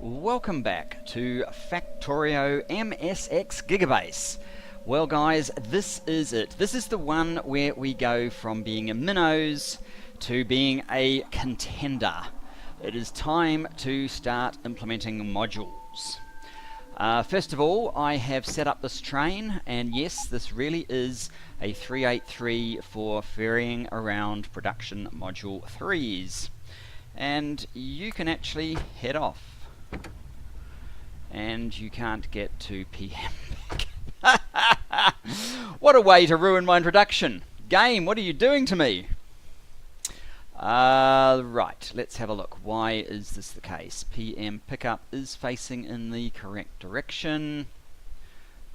Welcome back to Factorio MSX Gigabase. Well guys, this is it. This is the one where we go from being a minnows to being a contender. It is time to start implementing modules. First of all, I have set up this train, and yes, this really is a 383 for ferrying around production module 3s. And you can actually head off. And you can't get to PM. What a way to ruin my introduction. Game, what are you doing to me? Right, let's have a look. Why is this the case? PM pickup is facing in the correct direction.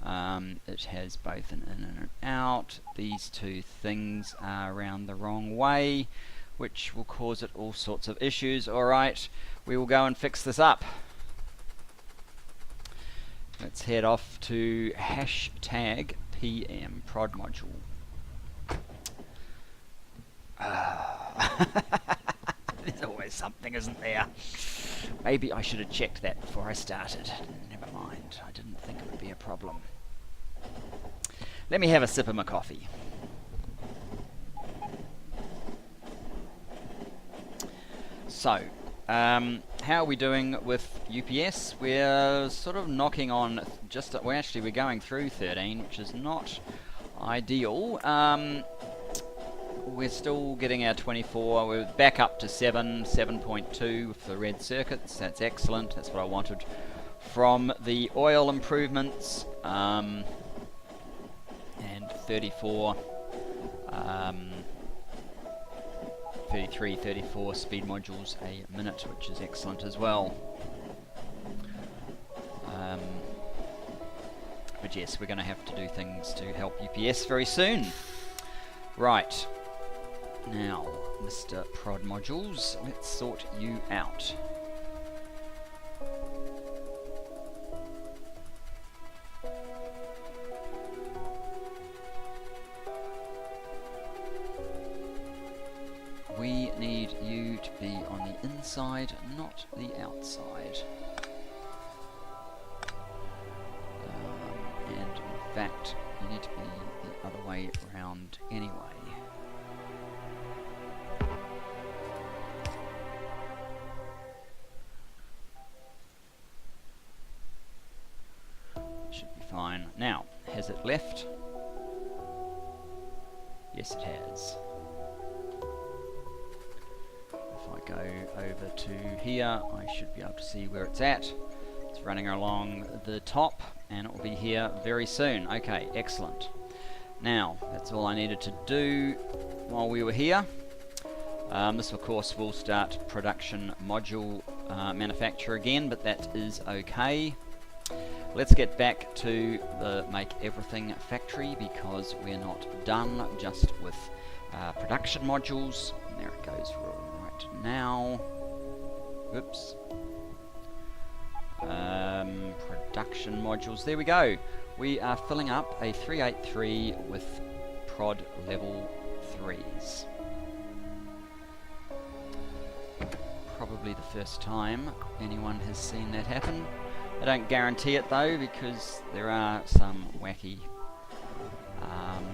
It has both an in and an out. These two things are around the wrong way, which will cause it all sorts of issues. Alright, we will go and fix this up. Let's head off to hashtag PM prod module. There's always something, isn't there? Maybe I should have checked that before I started. Never mind, I didn't think it would be a problem. Let me have a sip of my coffee. So, how are we doing with UPS? We're sort of knocking on we're going through 13, which is not ideal. We're still getting our 24. We're back up to 7.2 for the red circuits. That's excellent. That's what I wanted from the oil improvements. And 34. 33, 34 speed modules a minute, which is excellent as well. But yes, we're going to have to do things to help UPS very soon. Right, now, Mr. Prod Modules, let's sort you out. We need you to be on the inside, not the outside. And in fact, you need to be the other way around anyway. Should be fine. Now, has it left? Yes, it has. If I go over to here, I should be able to see where it's at. It's running along the top, and it will be here very soon. Okay, excellent. Now, that's all I needed to do while we were here. This, of course, will start production module manufacture again, but that is okay. Let's get back to the Make Everything factory, because we're not done just with production modules. And there it goes right now. Oops. Production modules. There we go. We are filling up a 383 with prod level 3s. Probably the first time anyone has seen that happen. I don't guarantee it though, because there are some wacky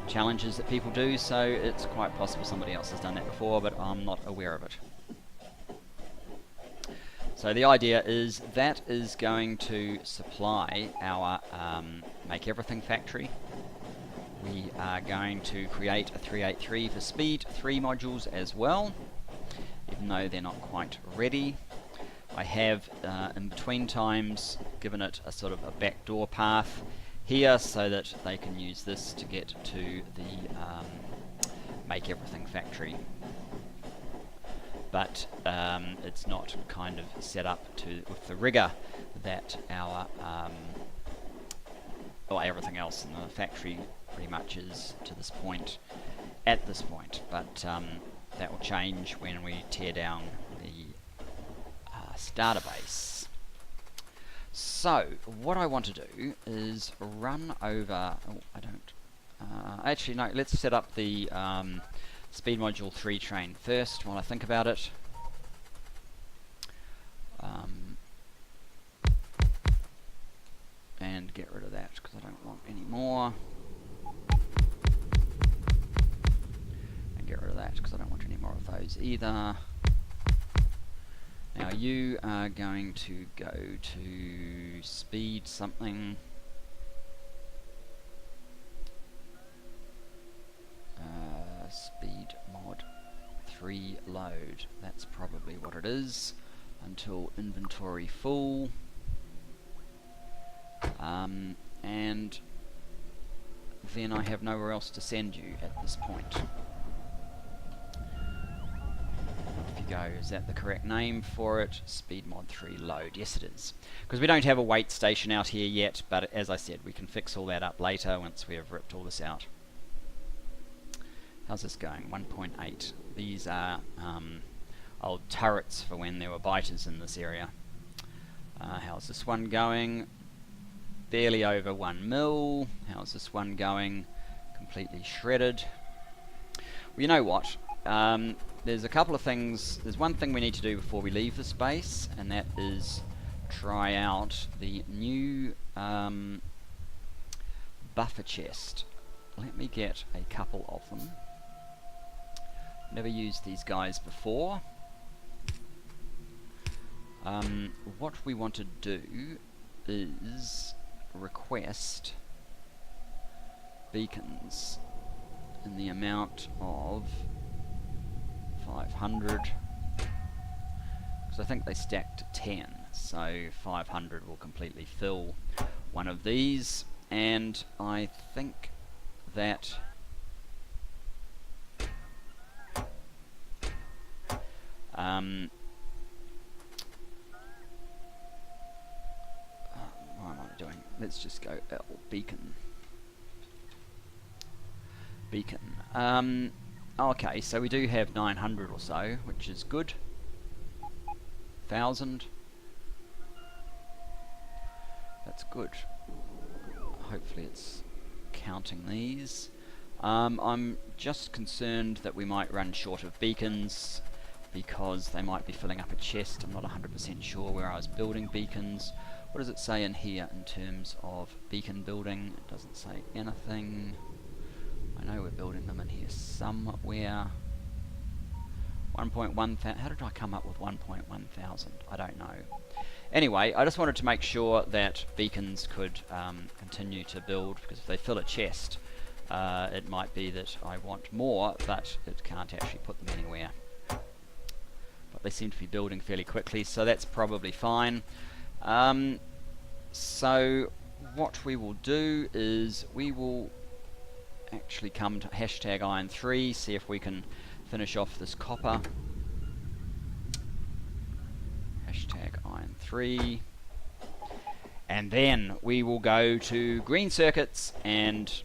challenges that people do, so it's quite possible somebody else has done that before, but I'm not aware of it. So the idea is that is going to supply our Make Everything factory. We are going to create a 383 for speed 3 modules as well, even though they're not quite ready. I have in between times given it a sort of a backdoor path here so that they can use this to get to the Make Everything factory. But it's not kind of set up with the rigor that our everything else in the factory pretty much is to this point, at this point. But that will change when we tear down the starter base. So what I want to do is run over. Oh, I don't. Actually, no. Let's set up the speed module 3 train first while I think about it. and get rid of that because I don't want any more. And get rid of that because I don't want any more of those either. Now you are going to go to speed something. Speed mod 3 load. That's probably what it is. Until inventory full. And then I have nowhere else to send you at this point. Off you go. Is that the correct name for it? Speed mod 3 load. Yes, it is. Because we don't have a wait station out here yet, but as I said, we can fix all that up later once we have ripped all this out. How's this going? 1.8. These are old turrets for when there were biters in this area. How's this one going? Barely over 1 mil. How's this one going? Completely shredded. Well, you know what? There's a couple of things. There's one thing we need to do before we leave this base, and that is try out the new buffer chest. Let me get a couple of them. Never used these guys before. What we want to do is request beacons in the amount of 500, because I think they stack to 10, so 500 will completely fill one of these, and I think that what am I doing? Let's just go L beacon. Okay, so we do have 900 or so, which is good. 1,000. That's good. Hopefully it's counting these. I'm just concerned that we might run short of beacons because they might be filling up a chest. I'm not 100% sure where I was building beacons. What does it say in here in terms of beacon building? It doesn't say anything. I know we're building them in here somewhere. 1.1 thousand. How did I come up with 1.1 thousand? I don't know. Anyway, I just wanted to make sure that beacons could continue to build, because if they fill a chest, it might be that I want more, but it can't actually put them anywhere. But they seem to be building fairly quickly, so that's probably fine. So what we will do is we will actually come to hashtag iron 3, see if we can finish off this copper. Hashtag iron 3. And then we will go to green circuits and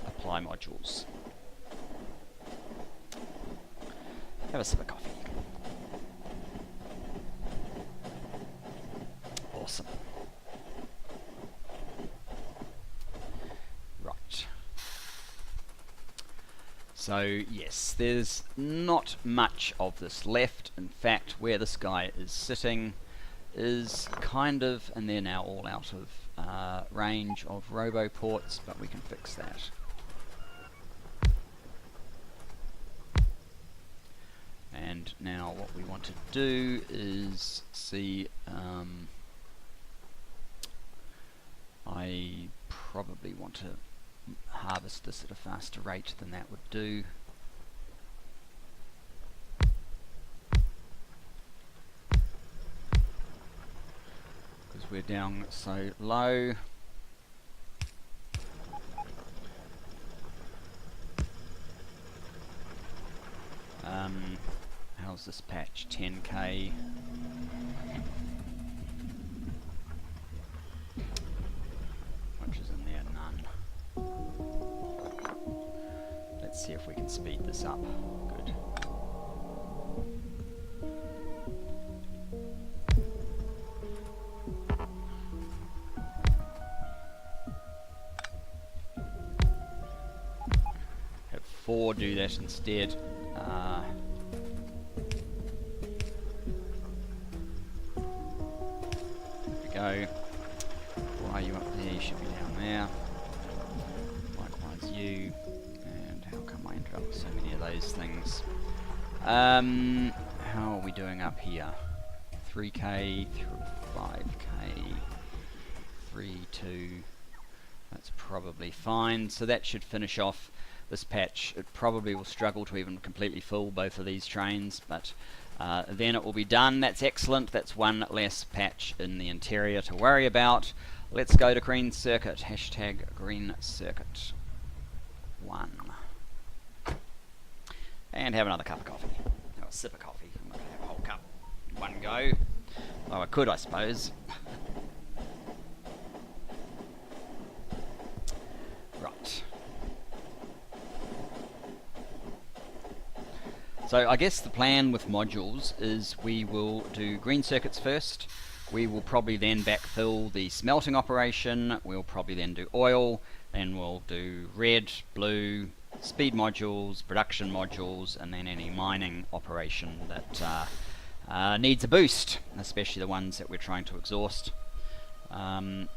apply modules. Have a sip of coffee. Awesome. Right. So yes, there's not much of this left. In fact, where this guy is sitting is kind of, and they're now all out of range of robo ports, but we can fix that. And now what we want to do is see, I probably want to harvest this at a faster rate than that would do. Because we're down so low. How's this patch? 10k. Which is in there? None. Let's see if we can speed this up. Good. Have 4 do that instead. Go. are you up there? You should be down there. Likewise you. And how come I ended up with so many of those things? How are we doing up here? 3k, 5k, 3, 2. That's probably fine. So that should finish off this patch. It probably will struggle to even completely fill both of these trains, but then it will be done. That's excellent. That's one less patch in the interior to worry about. Let's go to green circuit. Hashtag green circuit 1. And have another cup of coffee. No, a sip of coffee. I'm not going to have a whole cup in one go. Oh, I could, I suppose. Right. So I guess the plan with modules is we will do green circuits first. We will probably then backfill the smelting operation. We'll probably then do oil. Then we'll do red, blue, speed modules, production modules, and then any mining operation that needs a boost, especially the ones that we're trying to exhaust. And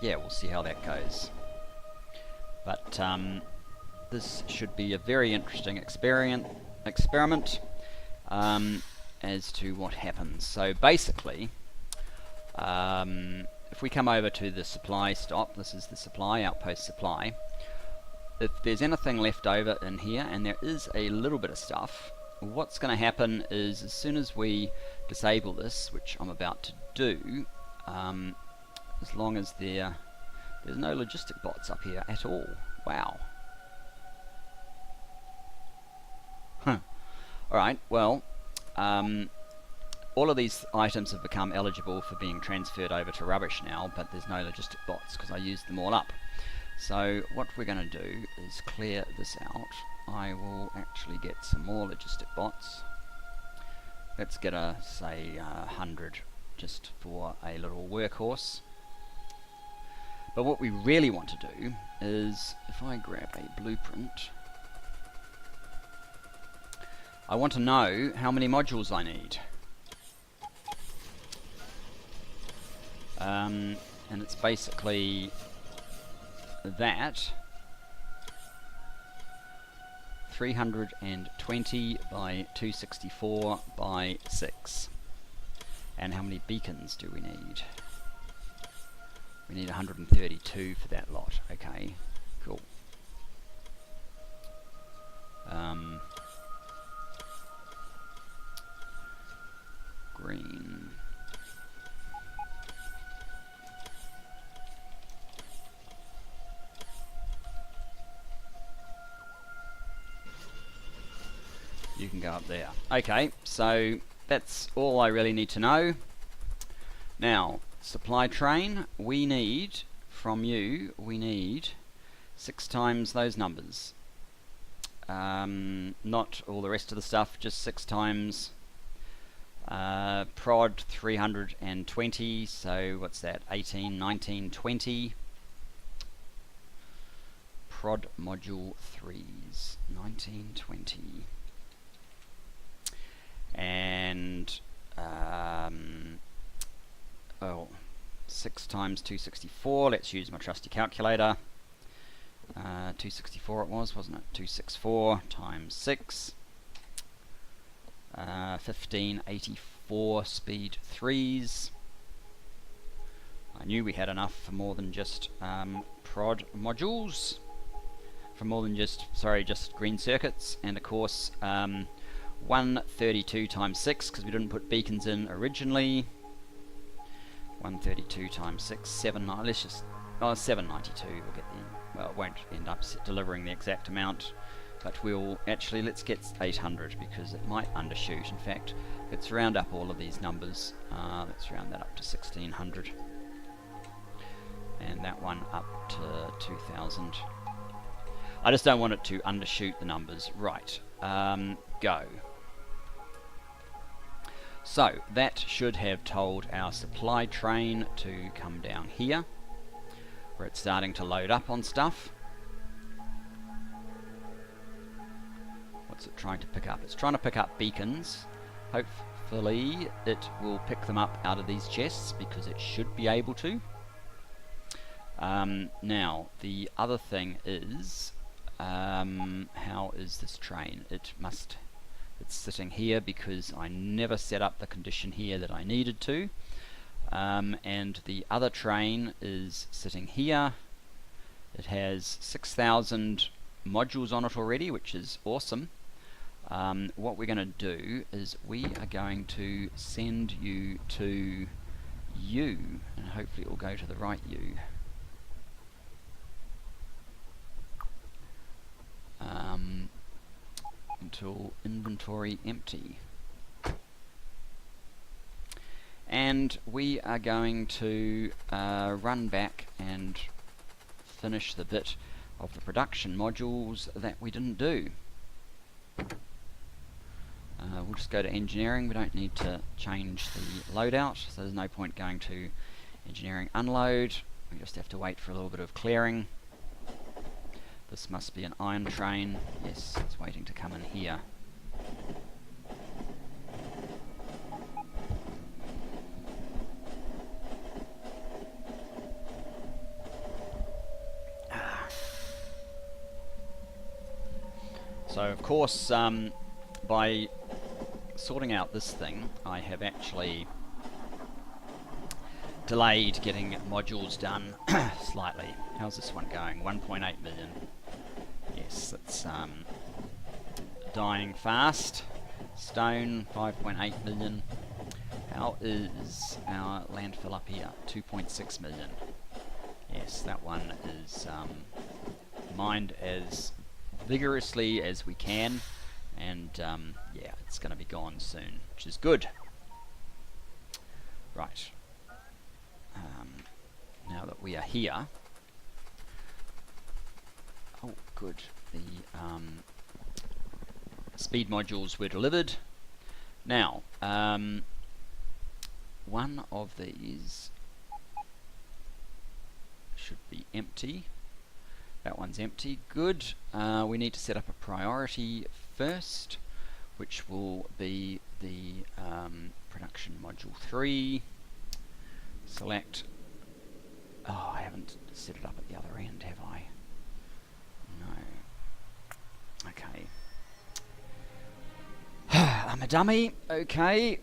yeah, we'll see how that goes. But this should be a very interesting experiment as to what happens. So basically, if we come over to the supply stop, this is the supply, outpost supply. If there's anything left over in here, and there is a little bit of stuff, what's going to happen is as soon as we disable this, which I'm about to do, as long as there's no logistic bots up here at all. Wow. Huh. Alright, well, all of these items have become eligible for being transferred over to rubbish now, but there's no logistic bots because I used them all up. So what we're going to do is clear this out. I will actually get some more logistic bots. Let's get a, say, 100 just for a little workhorse. But what we really want to do is, if I grab a blueprint, I want to know how many modules I need. And it's basically that 320 by 264 by 6. And how many beacons do we need? We need 132 for that lot. Okay, cool. Green. You can go up there. Okay, so that's all I really need to know. Now, supply train, we need, from you, we need 6 times those numbers. Not all the rest of the stuff, just 6 times prod 320, so what's that, 18, 19, 20. Prod module 3s, 19, 20. And 6 times 264, let's use my trusty calculator. 264 it was, wasn't it? 264 times 6. 1584 speed 3s. I knew we had enough for more than just prod modules. For more than just, sorry, just green circuits. And of course, 132 times 6, because we didn't put beacons in originally. 132 times 6, 790, let's just, 792, we'll get the, well, it won't end up delivering the exact amount, but we'll, actually, let's get 800, because it might undershoot. In fact, let's round up all of these numbers, let's round that up to 1600, and that one up to 2000. I just don't want it to undershoot the numbers. Right, go. So that should have told our supply train to come down here, where it's starting to load up on stuff. What's it trying to pick up? It's trying to pick up beacons. hopefully it will pick them up out of these chests, because it should be able to. Now, the other thing is, how is this train? It's sitting here because I never set up the condition here that I needed to. And the other train is sitting here. It has 6,000 modules on it already, which is awesome. What we're going to do is we are going to send you to U, and hopefully it will go to the right U. Until inventory empty. And we are going to run back and finish the bit of the production modules that we didn't do. We'll just go to engineering. We don't need to change the loadout, so there's no point going to engineering unload. We just have to wait for a little bit of clearing. This must be an iron train. Yes, it's waiting to come in here. So of course, by sorting out this thing, I have actually delayed getting modules done slightly. How's this one going? 1.8 million. Yes, it's dying fast. Stone, 5.8 million. How is our landfill up here? 2.6 million. Yes, that one is mined as vigorously as we can, and yeah, it's going to be gone soon, which is good. Right. Now that we are here, oh good, the speed modules were delivered. Now, one of these should be empty. That one's empty. Good. We need to set up a priority first, which will be the production module 3. Select. Oh, I haven't set it up at the other end, have I? No. Okay. I'm a dummy. Okay.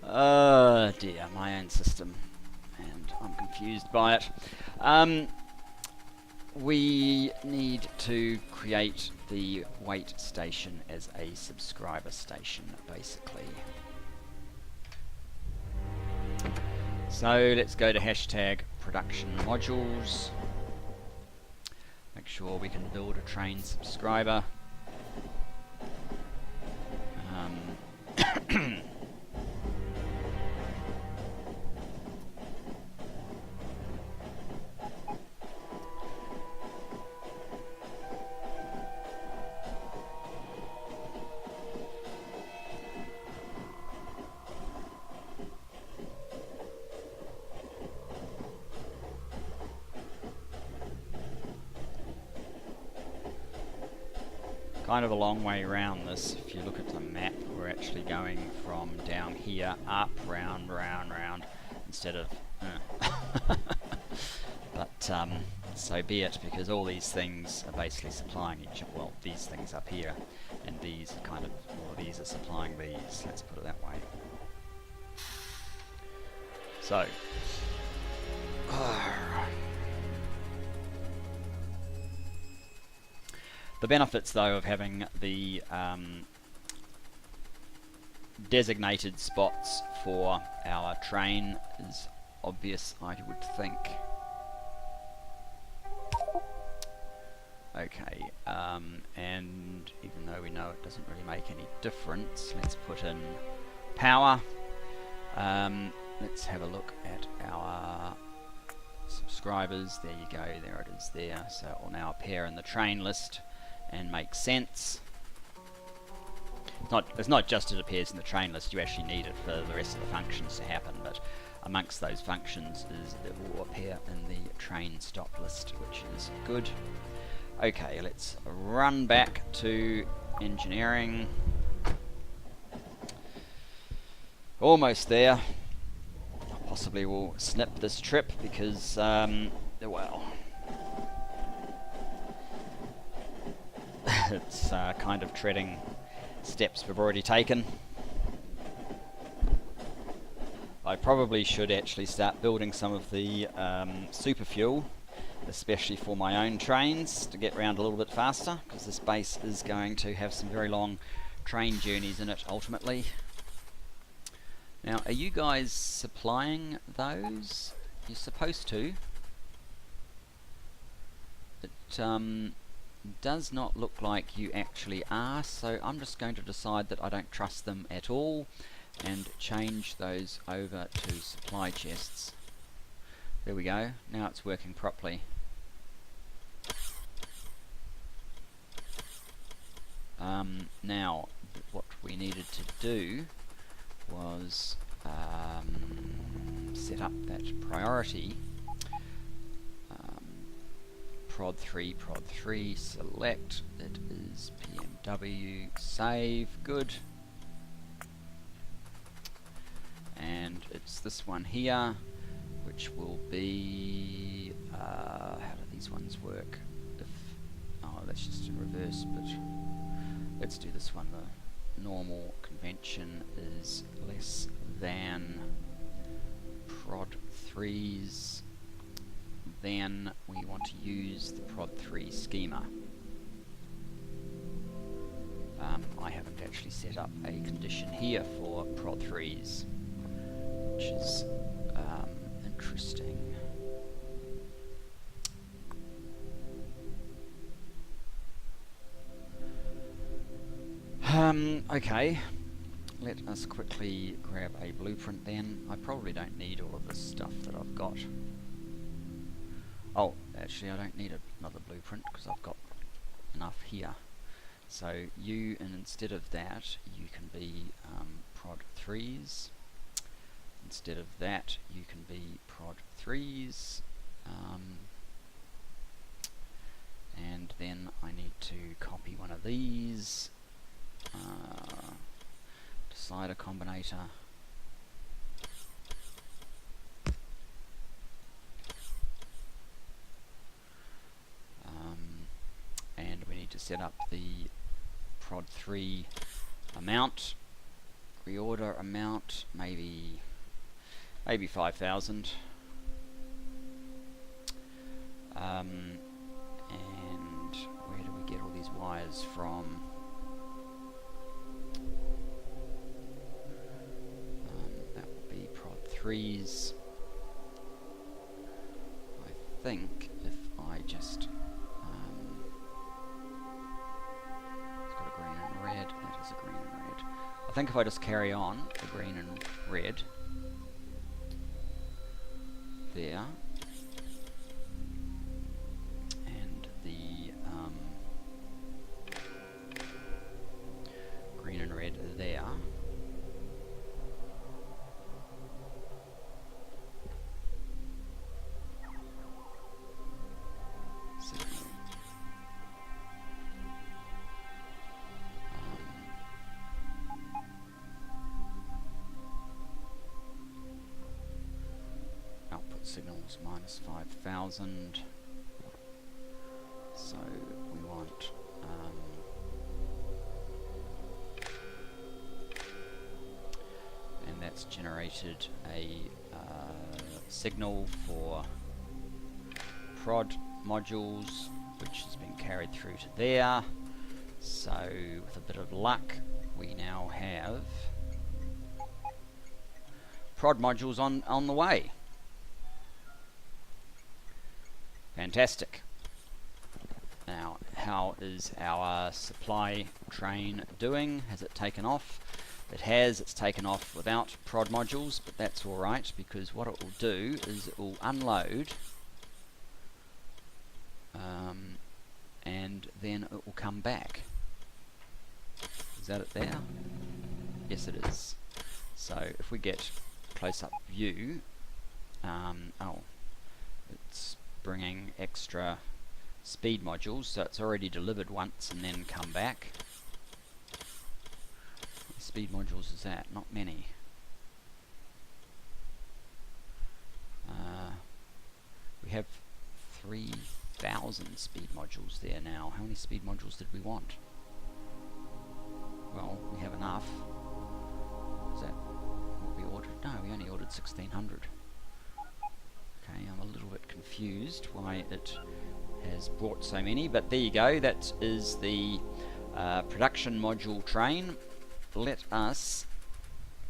Oh dear, my own system, and I'm confused by it. We need to create the wait station as a subscriber station, basically. So let's go to hashtag production modules. Make sure we can build a train subscriber. Kind of a long way around this. If you look at the map, we're actually going from down here up, round, round, round, instead of but so be it, because all these things are basically supplying each other. Well, these things up here, and these are kind of, well, these are supplying these, let's put it that way. So the benefits, though, of having the designated spots for our train is obvious, I would think. Okay, and even though we know it doesn't really make any difference, let's put in power. Let's have a look at our subscribers. There you go, there it is there. So it will now appear in the train list and make sense. It's not just it appears in the train list, you actually need it for the rest of the functions to happen, but amongst those functions is it will appear in the train stop list, which is good. Okay, let's run back to engineering. Almost there. Possibly we'll snip this trip because, well, it's kind of treading steps we've already taken. I probably should actually start building some of the super fuel, especially for my own trains, to get around a little bit faster, because this base is going to have some very long train journeys in it ultimately. Now, are you guys supplying those? You're supposed to. It does not look like you actually are, so I'm just going to decide that I don't trust them at all and change those over to supply chests. There we go. Now it's working properly. Now, what we needed to do was set up that priority. Prod 3, select. It is PMW, save, good. And it's this one here, which will be, how do these ones work? Oh, that's just in reverse, but let's do this one. The normal convention is less than prod 3's. Then we want to use the prod 3 schema. I haven't actually set up a condition here for prod 3's, which is interesting. Okay, let us quickly grab a blueprint then. I probably don't need all of this stuff that I've got. Oh, actually I don't need another blueprint because I've got enough here. So you, and instead of that, you can be prod 3's. Instead of that, you can be prod 3's. And then I need to copy one of these. Decider combinator. And we need to set up the prod 3 amount, reorder amount, maybe 5,000. And where do we get all these wires from? That will be prod 3's. I think if I just it's got a green and red, that is a green and red. I think if I just carry on the green and red there, and the green and red there, signals minus 5,000. So we want and that's generated a signal for prod modules, which has been carried through to there. So with a bit of luck, we now have prod modules on the way. Fantastic. Now, how is our supply train doing? Has it taken off? It has. It's taken off without prod modules, but that's alright, because what it will do is it will unload and then it will come back. Is that it there? Yes, it is. So if we get close-up view, oh, it's bringing extra speed modules, so it's already delivered once and then come back. What speed modules is that? Not many. 1,000 speed modules there now. How many speed modules did we want? Well, we have enough. Is that what we ordered? No, we only ordered 1,600. Okay, I'm a little bit confused why it has brought so many, but there you go. That is the production module train. Let us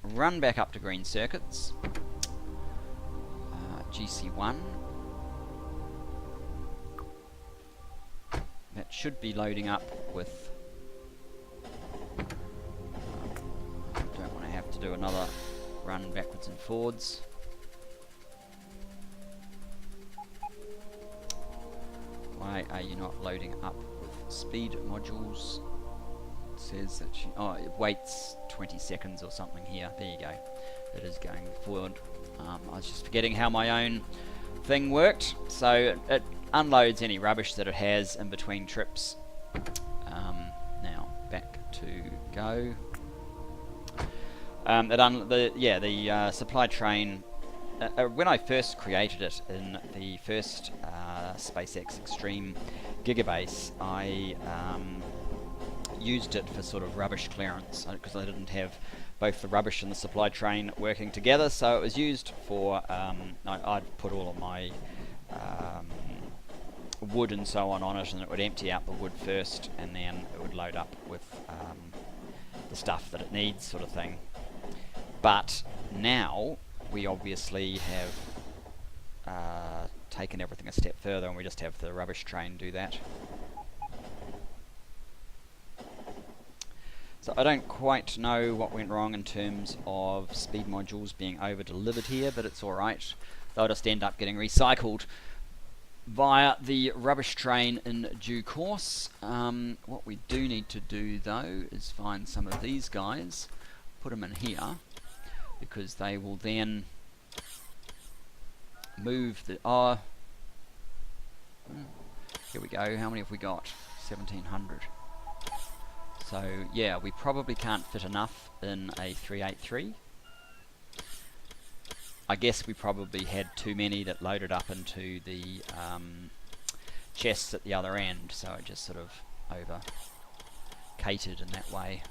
run back up to green circuits. GC1. That should be loading up with... don't want to have to do another run backwards and forwards. Why are you not loading up with speed modules? It says that it waits 20 seconds or something here. There you go. It is going forward. I was just forgetting how my own thing worked. So it unloads any rubbish that it has in between trips. Now back to go. The supply train. When I first created it in the first SpaceX Extreme Gigabase, I used it for sort of rubbish clearance because I didn't have both the rubbish and the supply train working together, so it was used for I'd put all of my wood and so on it, and it would empty out the wood first and then it would load up with the stuff that it needs, sort of thing. But now we obviously have taken everything a step further, and we just have the rubbish train do that. So I don't quite know what went wrong in terms of speed modules being over-delivered here, but it's alright. They'll just end up getting recycled via the rubbish train in due course. What we do need to do though is find some of these guys, put them in here, because they will then move the... here we go. How many have we got? 1,700. So yeah, we probably can't fit enough in a 383. I guess we probably had too many that loaded up into the chests at the other end, so it just sort of over catered in that way.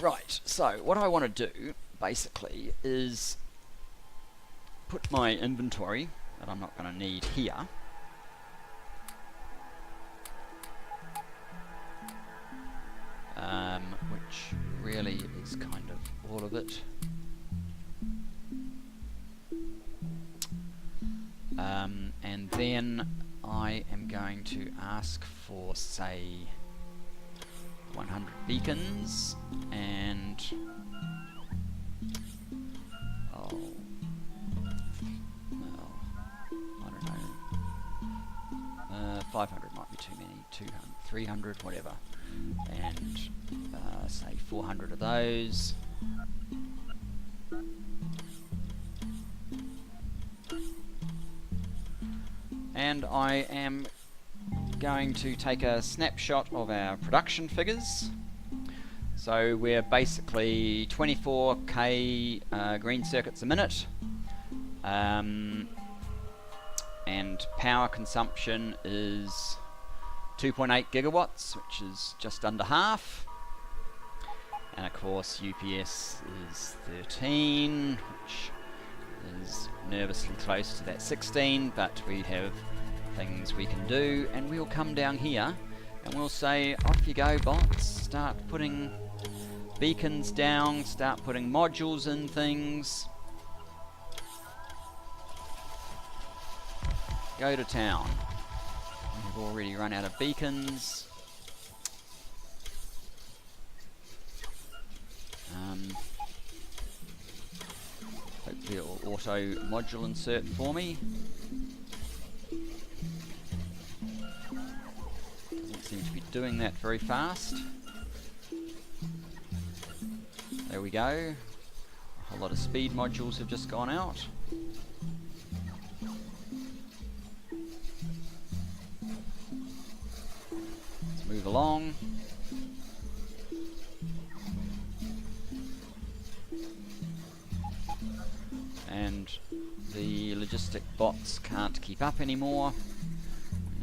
Right, so what I want to do basically is put my inventory that I'm not going to need here. Which really is kind of all of it. And then I am going to ask for, say, 100 beacons and 500 might be too many, 200, 300, whatever, and say 400 of those. And I am going to take a snapshot of our production figures. So we're basically 24k green circuits a minute, and power consumption is 2.8 gigawatts, which is just under half. And of course UPS is 13, which is nervously close to that 16, but we have things we can do, and we'll come down here and we'll say, off you go bots, start putting beacons down, start putting modules in things, go to town. We've already run out of beacons. Hopefully it will auto module insert for me. Doesn't seem to be doing that very fast. There we go. A whole lot of speed modules have just gone out. Let's move along. And the logistic bots can't keep up anymore.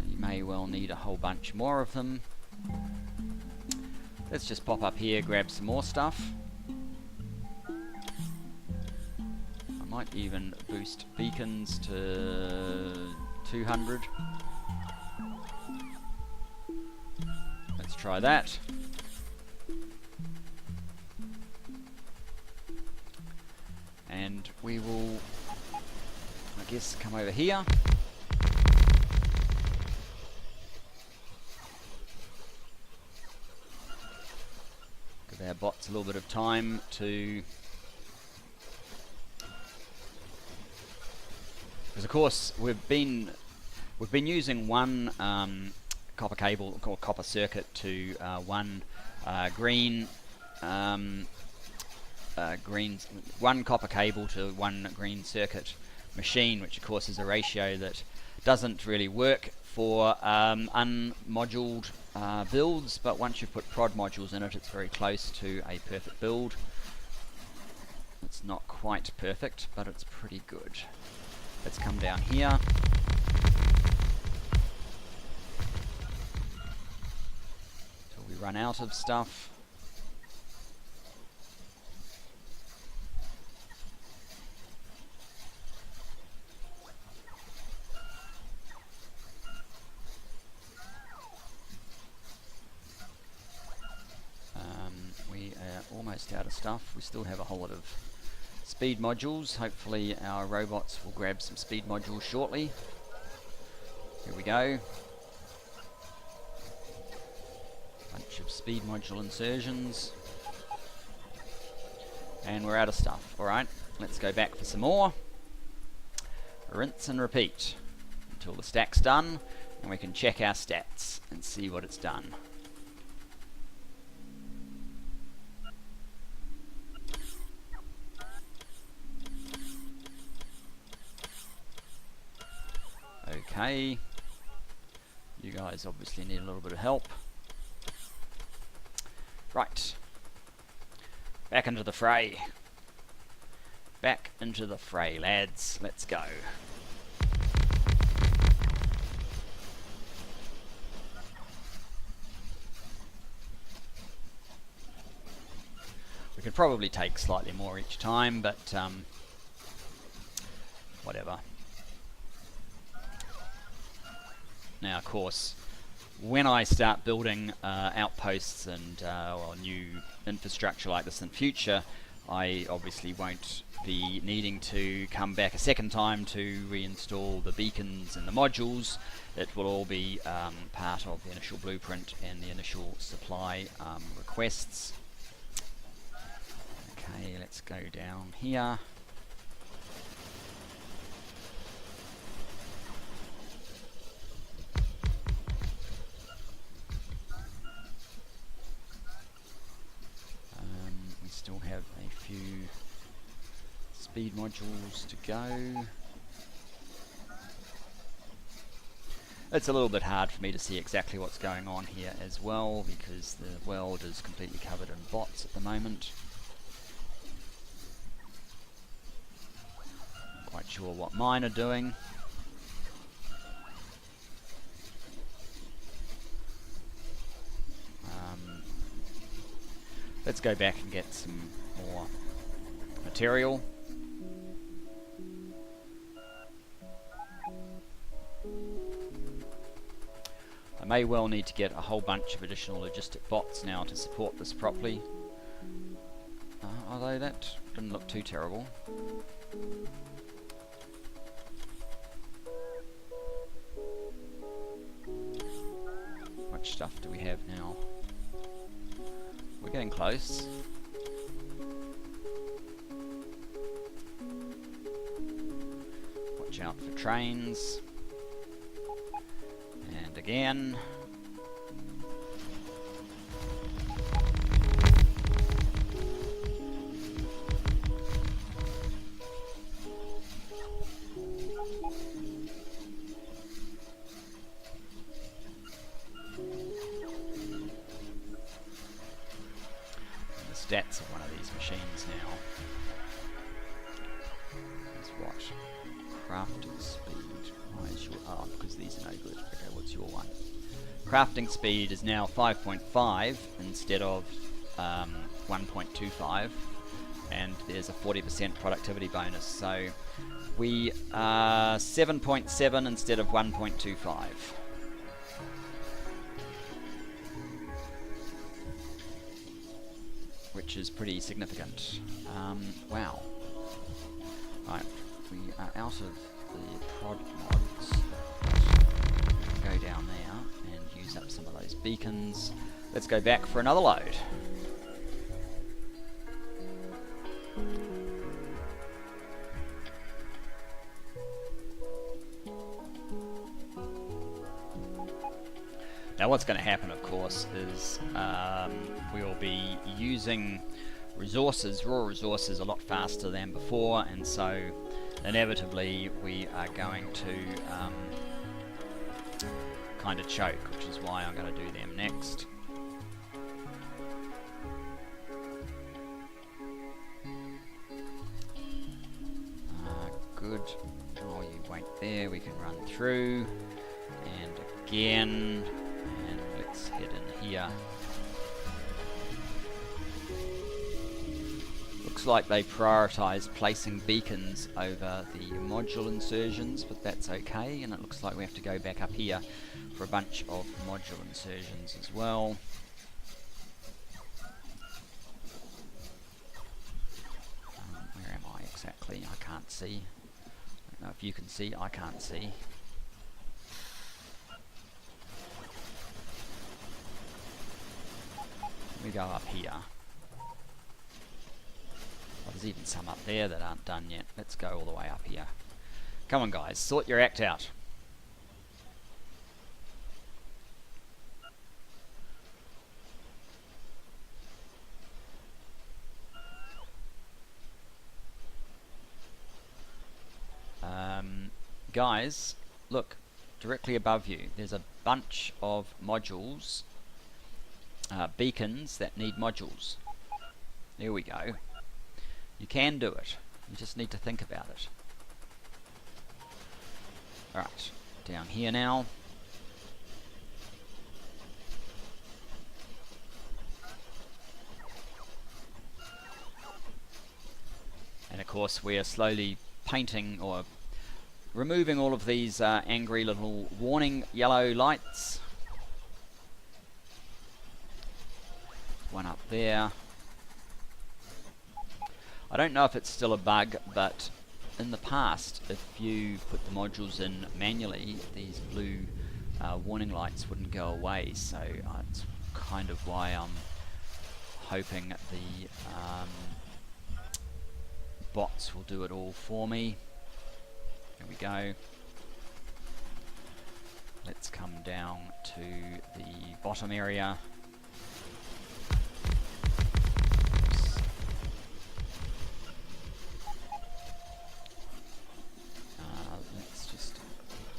You may well need a whole bunch more of them. Let's just pop up here, grab some more stuff. I might even boost beacons to 200. Let's try that. And we will, I guess, come over here. Give our bots a little bit of time to, because of course we've been using one copper cable or copper circuit to one one copper cable to one green circuit machine, which of course is a ratio that doesn't really work for unmoduled builds, but once you've put prod modules in it, it's very close to a perfect build. It's not quite perfect, but it's pretty good. Let's come down here. Till we run out of stuff. We are almost out of stuff. We still have a whole lot of speed modules. Hopefully our robots will grab some speed modules shortly. Here we go. Bunch of speed module insertions. And we're out of stuff. Alright, let's go back for some more. Rinse and repeat until the stack's done, and we can check our stats and see what it's done. Okay, you guys obviously need a little bit of help. Right, back into the fray. Back into the fray, lads. Let's go. We could probably take slightly more each time, but whatever. Now, of course, when I start building outposts and well, new infrastructure like this in future, I obviously won't be needing to come back a second time to reinstall the beacons and the modules. It will all be part of the initial blueprint and the initial supply requests. Okay, let's go down here. Still have a few speed modules to go. It's a little bit hard for me to see exactly what's going on here as well, because the world is completely covered in bots at the moment. Not quite sure what mine are doing. Let's go back and get some more material. I may well need to get a whole bunch of additional logistic bots now to support this properly. Although that didn't look too terrible. How much stuff do we have now? We're getting close. Watch out for trains. And again. Stats of one of these machines now is what? crafting speed. Why is your... Oh, because these are no good. Okay, what's your one? Crafting speed is now 5.5 instead of 1.25, and there's a 40% productivity bonus. So we are 7.7 instead of 1.25. Which is pretty significant. Wow. Right, we are out of the prod mods. Go down there and use up some of those beacons. Let's go back for another load. Now what's going to happen, of course, is we'll be using resources, raw resources, a lot faster than before, and so inevitably we are going to kind of choke, which is why I'm going to do them next. Good. Oh, you wait there, we can run through, and again, and let's head in here. Looks like they prioritise placing beacons over the module insertions, but that's okay, and it looks like we have to go back up here for a bunch of module insertions as well. Where am I exactly? I can't see. I don't know if you can see, I can't see. We go up here. Well, there's even some up there that aren't done yet. Let's go all the way up here. Come on guys, sort your act out. Guys, look, directly above you, there's a bunch of modules, beacons that need modules. There we go. You can do it. You just need to think about it. Alright, down here now. And of course we are slowly painting or removing all of these angry little warning yellow lights. One up there. I don't know if it's still a bug, but in the past, if you put the modules in manually, these blue warning lights wouldn't go away, so it's kind of why I'm hoping the bots will do it all for me. There we go. Let's come down to the bottom area. Let's just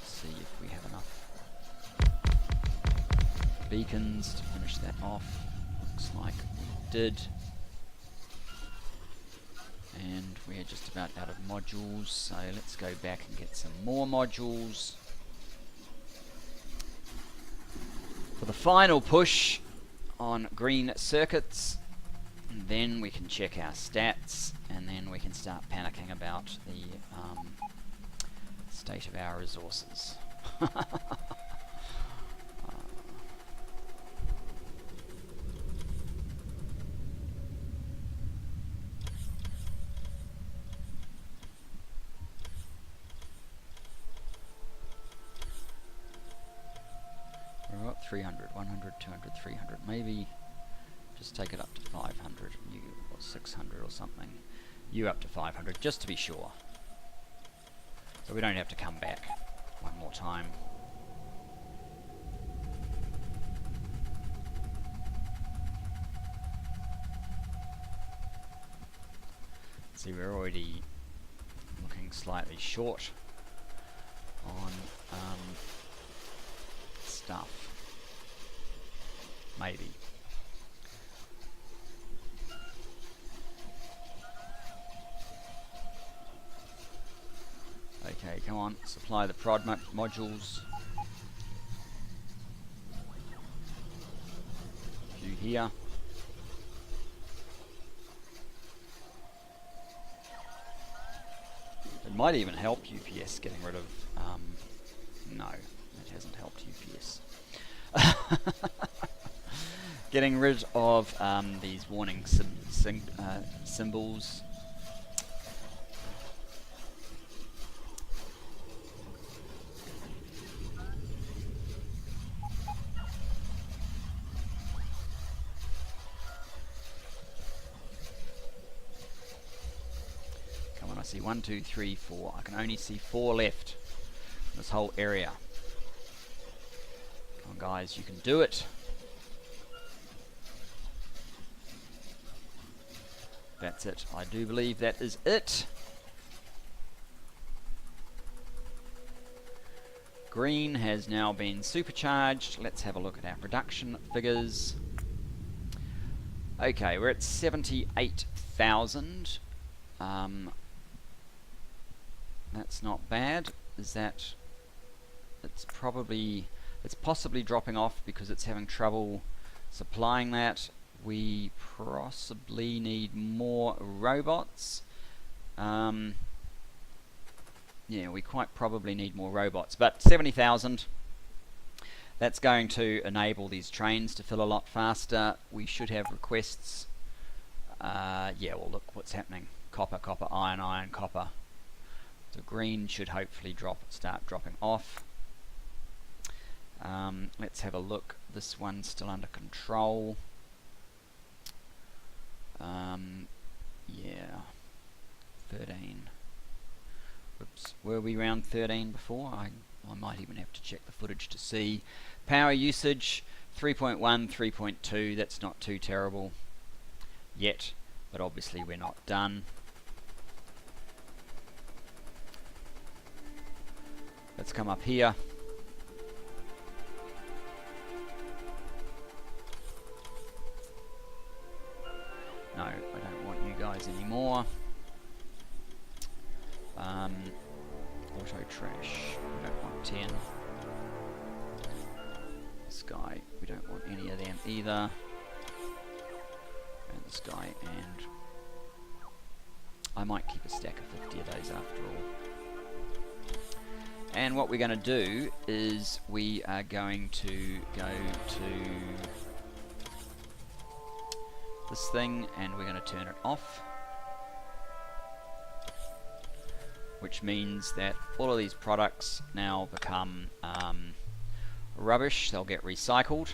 see if we have enough beacons to finish that off. Looks like we did. And we're just about out of modules, so let's go back and get some more modules for the final push on green circuits, and then we can check our stats, and then we can start panicking about the state of our resources. We're up 300, 100, 200, 300, maybe just take it up to 500, you, or 600 or something. You up to 500, just to be sure. So we don't have to come back one more time. See, we're already looking slightly short on stuff. Maybe. Okay, on, supply the prod modules. A few here. It might even help UPS getting rid of... no, it hasn't helped UPS. Getting rid of these warning symbols. Come on, I see 1, 2, 3, 4. I can only see 4 left in this whole area. Come on, guys, you can do it. That's it. I do believe that is it. Green has now been supercharged. Let's have a look at our production figures. Okay, we're at 78,000. That's not bad. Is that... it's possibly dropping off because it's having trouble supplying that. We possibly need more robots. Yeah, we quite probably need more robots. But 70,000, that's going to enable these trains to fill a lot faster. We should have requests. Yeah, well, look what's happening. Copper, copper, iron, iron, copper. So green should hopefully start dropping off. Let's have a look. This one's still under control. Yeah, 13. Oops, were we around 13 before? I might even have to check the footage to see. Power usage 3.1, 3.2. That's not too terrible yet, but obviously we're not done. Let's come up here. No, I don't want you guys anymore. Auto trash, we don't want 10. This guy, we don't want any of them either. And this guy, and I might keep a stack of 50 of those after all. And what we're going to do is we are going to go to this thing and we're going to turn it off, which means that all of these products now become rubbish. They'll get recycled.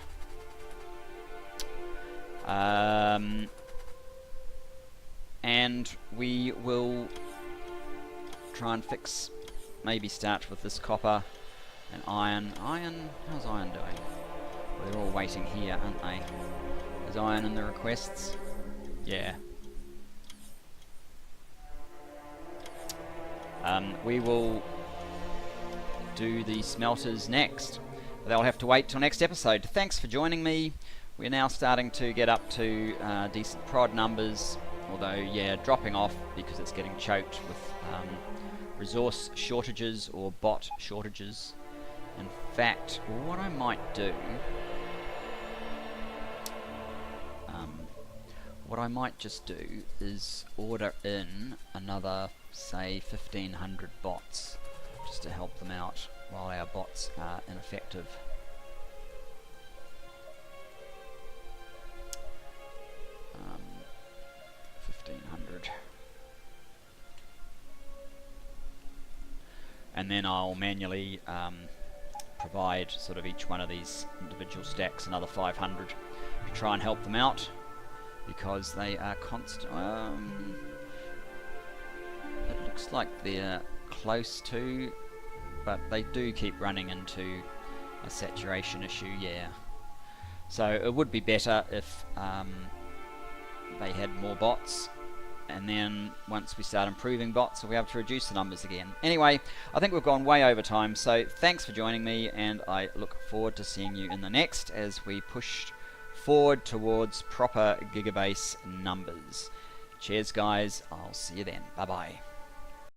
And we will try and fix, maybe start with this copper and iron. Iron, how's iron doing? Well, they're all waiting here, aren't they? Is iron in the requests? Yeah. We will do the smelters next. They'll have to wait till next episode. Thanks for joining me. We're now starting to get up to decent prod numbers, although, yeah, dropping off because it's getting choked with resource shortages or bot shortages. In fact, what I might do... what I might just do is order in another, say, 1,500 bots, just to help them out while our bots are ineffective. Um, 1,500. And then I'll manually provide sort of each one of these individual stacks another 500 to try and help them out, because they are constant. It looks like they're close to, but they do keep running into a saturation issue, yeah. So it would be better if they had more bots, and then once we start improving bots, we'll be able to reduce the numbers again. Anyway, I think we've gone way over time, so thanks for joining me, and I look forward to seeing you in the next as we push forward towards proper Gigabase numbers. Cheers guys, I'll see you then. Bye bye.